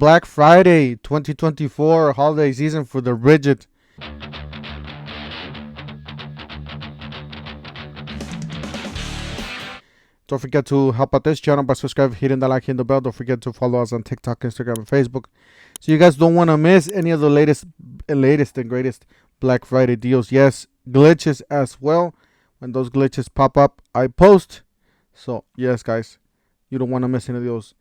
Black Friday 2024 holiday season for the Ridgid. Don't forget to help out this channel by subscribing, hitting the like, hitting the bell. Don't forget to follow us on TikTok, Instagram, and Facebook, so you guys don't want to miss any of the latest and greatest Black Friday deals. Yes, glitches as well. When those glitches pop up, I post. So yes, guys, you don't want to miss any of those.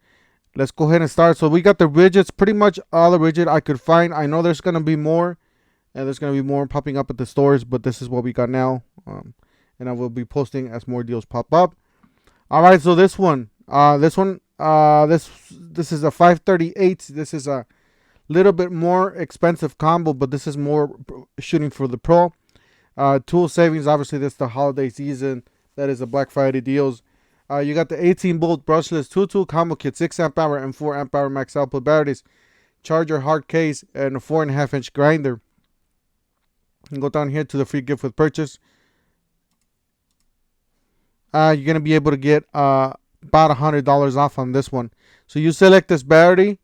Let's go ahead and start. So we got the Ridgids, pretty much all the Ridgid I could find. I know there's gonna be more, and there's gonna be more popping up at the stores, but this is what we got now. And I will be posting as more deals pop up. All right, so this is a 538. This is a little bit more expensive combo, but this is more shooting for the pro. Tool savings, obviously this is the holiday season. That is the Black Friday deals. You got the 18 volt brushless 2-tool combo kit, 6 amp hour and 4 amp hour max output batteries, charger, hard case, and a 4.5 inch grinder. You can go down here to the free gift with purchase. You're gonna be able to get about $100 off on this one. So you select this battery,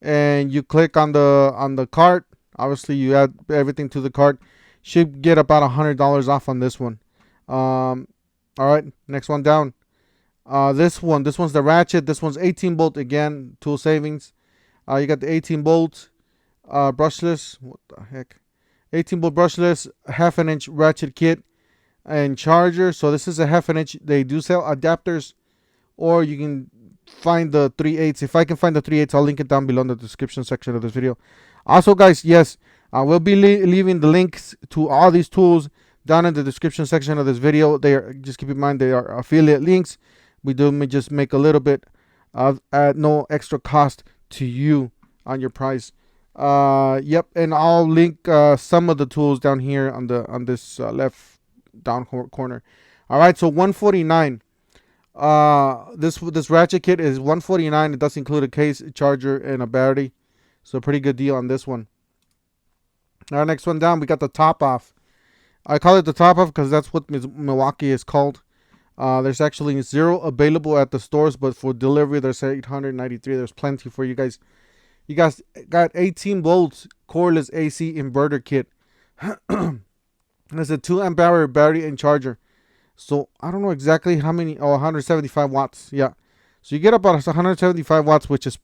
and you click on the cart. Obviously, you add everything to the cart. Should get about $100 off on this one. All right, next one down. This one's the ratchet. This one's 18 volt again, tool savings. You got the 18 volt brushless. What the heck? 18 volt brushless, half an inch ratchet kit and charger. So this is a half an inch. They do sell adapters, or you can find the 3/8. If I can find the 3/8, I'll link it down below in the description section of this video. Also, guys, yes, I will be leaving the links to all these tools down in the description section of this video. They are, just keep in mind, they are affiliate links. We do just make a little bit at no extra cost to you on your price. Yep, and I'll link some of the tools down here on this left down corner. All right, so $149. This ratchet kit is $149. It does include a case, a charger, and a battery. So pretty good deal on this one. All right, next one down, we got the top off. I call it the top off because that's what Milwaukee is called. There's actually 0 available at the stores, but for delivery there's 893. There's plenty for you guys. You guys got 18 volts cordless AC inverter kit. There's a 2 amp hour battery and charger. So I don't know exactly how many. 175 watts. Yeah. So you get about 175 watts, which is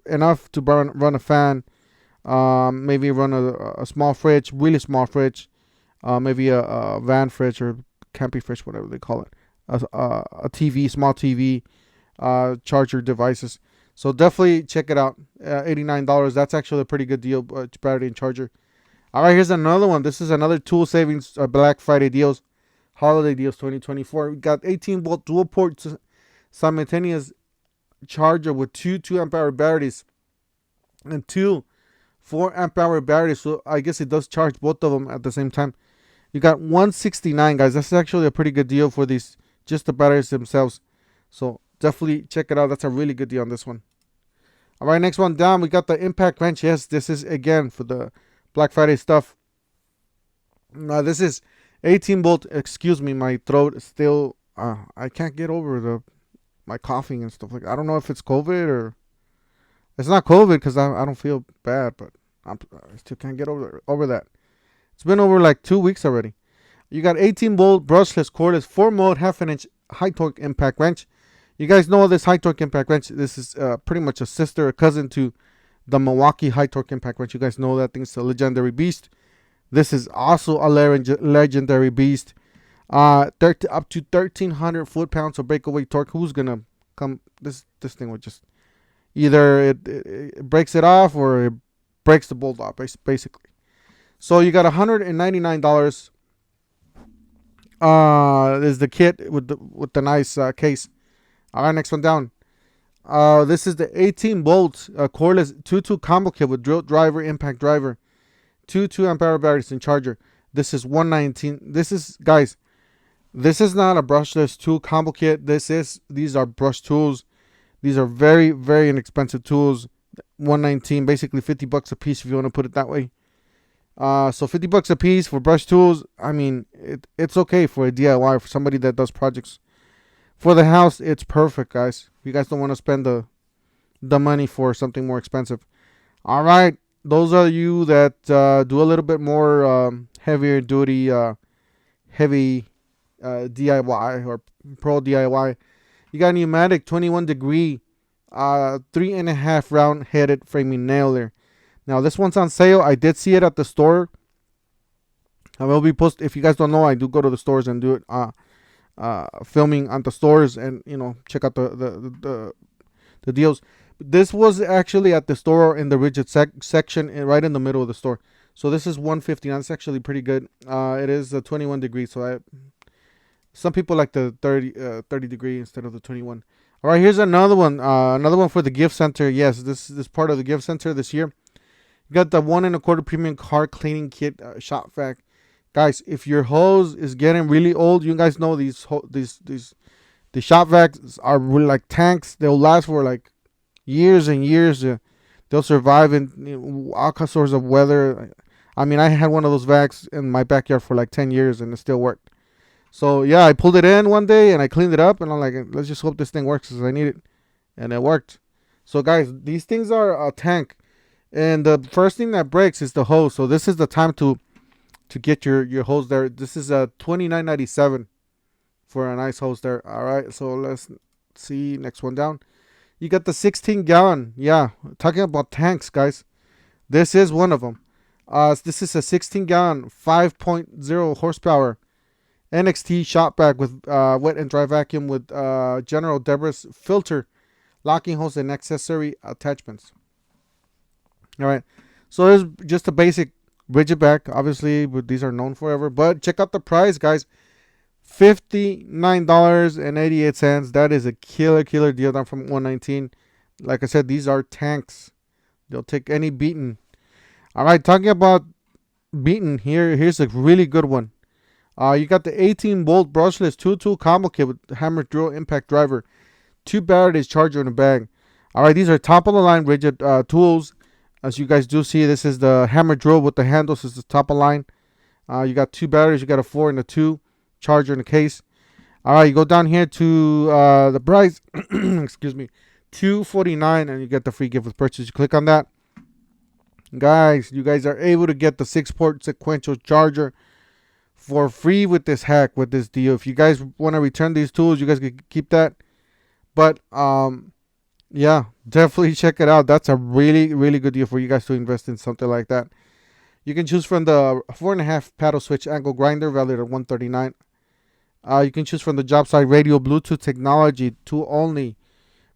enough to run a fan. Maybe run a small fridge, really small fridge. Maybe a van fridge or camping fridge, whatever they call it. A TV, small TV, charger devices. So definitely check it out. $89. That's actually a pretty good deal. Battery and charger. All right, here's another one. This is another tool savings Black Friday deals, holiday deals 2024. We got 18 volt dual port simultaneous charger with 2 amp hour batteries and 2 4 amp hour batteries. So I guess it does charge both of them at the same time. You got $169, guys. That's actually a pretty good deal for these, just the batteries themselves. So definitely check it out. That's a really good deal on this one. All right, next one down, we got the impact wrench. Yes, this is again for the Black Friday stuff. This is 18 volt. Excuse me, my throat is still. I can't get over my coughing and stuff like that. I don't know if it's COVID or it's not COVID because I don't feel bad, but I still can't get over that. It's been over like 2 weeks already. You got 18 volt brushless cordless 4 mode half an inch high torque impact wrench. You guys know this high torque impact wrench. This is pretty much a cousin to the Milwaukee high torque impact wrench. You guys know that thing's a legendary beast. This is also a legendary beast. Up to 1,300 foot-pounds of breakaway torque. Who's gonna come? This thing would just either it breaks it off or it breaks the bolt off, basically. So you got $199. Is the kit with the nice case. All right, next one down. This is the 18 volt cordless 2-tool combo kit with drill driver, impact driver, 2 amp hour batteries and charger. This is $119. This is, guys, this is not a brushless tool combo kit. These are brush tools. These are very, very inexpensive tools. $119, basically $50 a piece if you want to put it that way. So $50 a piece for brush tools. I mean, it's okay for a DIY, for somebody that does projects for the house. It's perfect, guys. If you guys don't want to spend the the money for something more expensive. All right, those are you that do a little bit more heavier duty, heavy DIY or pro DIY. You got a pneumatic 21 degree, 3.5 round headed framing nailer. Now this one's on sale. I did see it at the store. I will be post. If you guys don't know, I do go to the stores and do it. Filming on the stores and check out the deals. This was actually at the store in the Ridgid section, right in the middle of the store. So this is 159. It's actually pretty good. It is a 21 degree. So some people like the 30 degree instead of the 21. All right, here's another one. Another one for the gift center. Yes, this part of the gift center this year. You got the 1.25 premium car cleaning kit shop vac. Guys, if your hose is getting really old, you guys know these shop vacs are really like tanks. They'll last for like years and years. They'll survive in all sorts of weather. I mean, I had one of those vacs in my backyard for like 10 years and it still worked. So yeah, I pulled it in one day and I cleaned it up and I'm like, let's just hope this thing works because I need it. And it worked. So guys, these things are a tank. And the first thing that breaks is the hose. So this is the time to get your hose there. This is a $29.97 for a nice hose there. All right, so let's see next one down. You got the 16-gallon. Yeah, talking about tanks, guys. This is one of them. This is a 16-gallon, 5.0 horsepower NXT shop vac with wet and dry vacuum with general debris filter, locking hose, and accessory attachments. All right, so there's just a basic Ridgid vac, obviously, but these are known forever. But check out the price, guys. $59.88. That is a killer deal down from $119. Like I said, these are tanks. They'll take any beating. All right, talking about beating, here's a really good one. You got the 18-volt brushless 2-tool combo kit with hammer drill impact driver, 2 batteries, charger, and a bag. All right, these are top of the line Ridgid tools. As you guys do see, this is the hammer drill with the handles. This is the top of line. You got 2 batteries. You got a 4 and a 2 charger in the case. All right, you go down here to the price. Excuse me, $249, and you get the free gift with purchase. You click on that, guys. You guys are able to get the 6-port sequential charger for free with this hack, with this deal. If you guys want to return these tools, you guys can keep that. But yeah, definitely check it out. That's a really good deal for you guys to invest in something like that. You can choose from the 4.5 paddle switch angle grinder valued at $139. You can choose from the job site radio Bluetooth technology tool only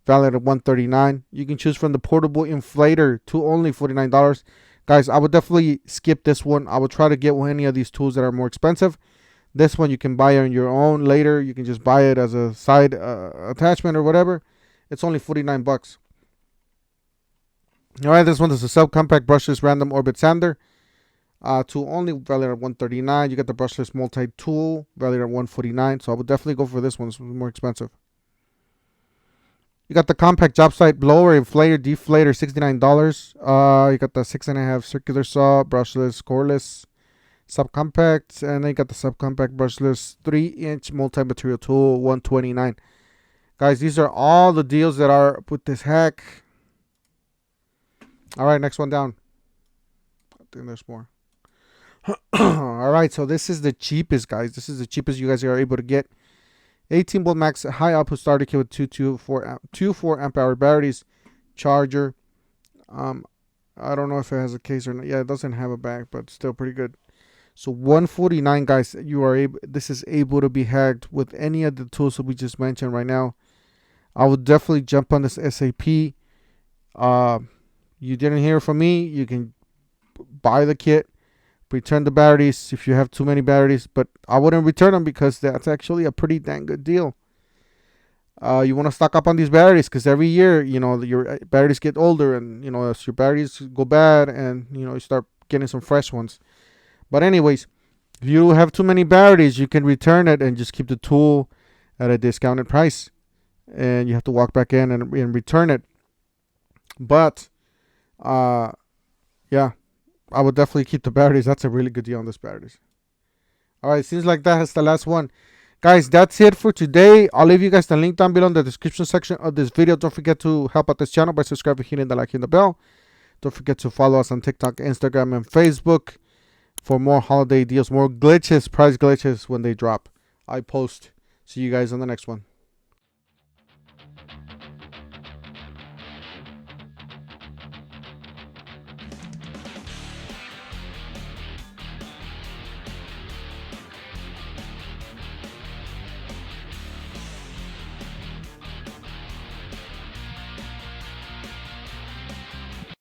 valued at $139. You can choose from the portable inflator tool only $49. Guys, I would definitely skip this one. I would try to get any of these tools that are more expensive. This one you can buy on your own later. You can just buy it as a side attachment or whatever. It's only $49. All right, this one is a subcompact brushless random orbit sander. Tool only valued at $139. You get the brushless multi-tool valued at $149. So I would definitely go for this one. It's more expensive. You got the compact job site blower, inflator, deflator, $69. You got the 6.5 circular saw, brushless, coreless, subcompact, and then you got the subcompact brushless 3-inch multi-material tool, $129. Guys, these are all the deals that are with this hack. All right, next one down. I think there's more. All right, so this is the cheapest, guys. This is the cheapest you guys are able to get. 18-volt max high output starter kit with two 4 amp hour batteries, charger. I don't know if it has a case or not. Yeah, it doesn't have a back, but still pretty good. So $149, guys. This is able to be hacked with any of the tools that we just mentioned right now. I would definitely jump on this SAP. You didn't hear from me. You can buy the kit, return the batteries if you have too many batteries, but I wouldn't return them because that's actually a pretty dang good deal. You want to stock up on these batteries because every year, your batteries get older, and as your batteries go bad, and you start getting some fresh ones. But anyways, if you have too many batteries, you can return it and just keep the tool at a discounted price, and you have to walk back in and return it. But yeah, I would definitely keep the batteries. That's a really good deal on these batteries. All right, seems like that's the last one. Guys, that's it for today. I'll leave you guys the link down below in the description section of this video. Don't forget to help out this channel by subscribing, hitting the like, and the bell. Don't forget to follow us on TikTok, Instagram, and Facebook for more holiday deals, more glitches, price glitches when they drop. I post. See you guys on the next one.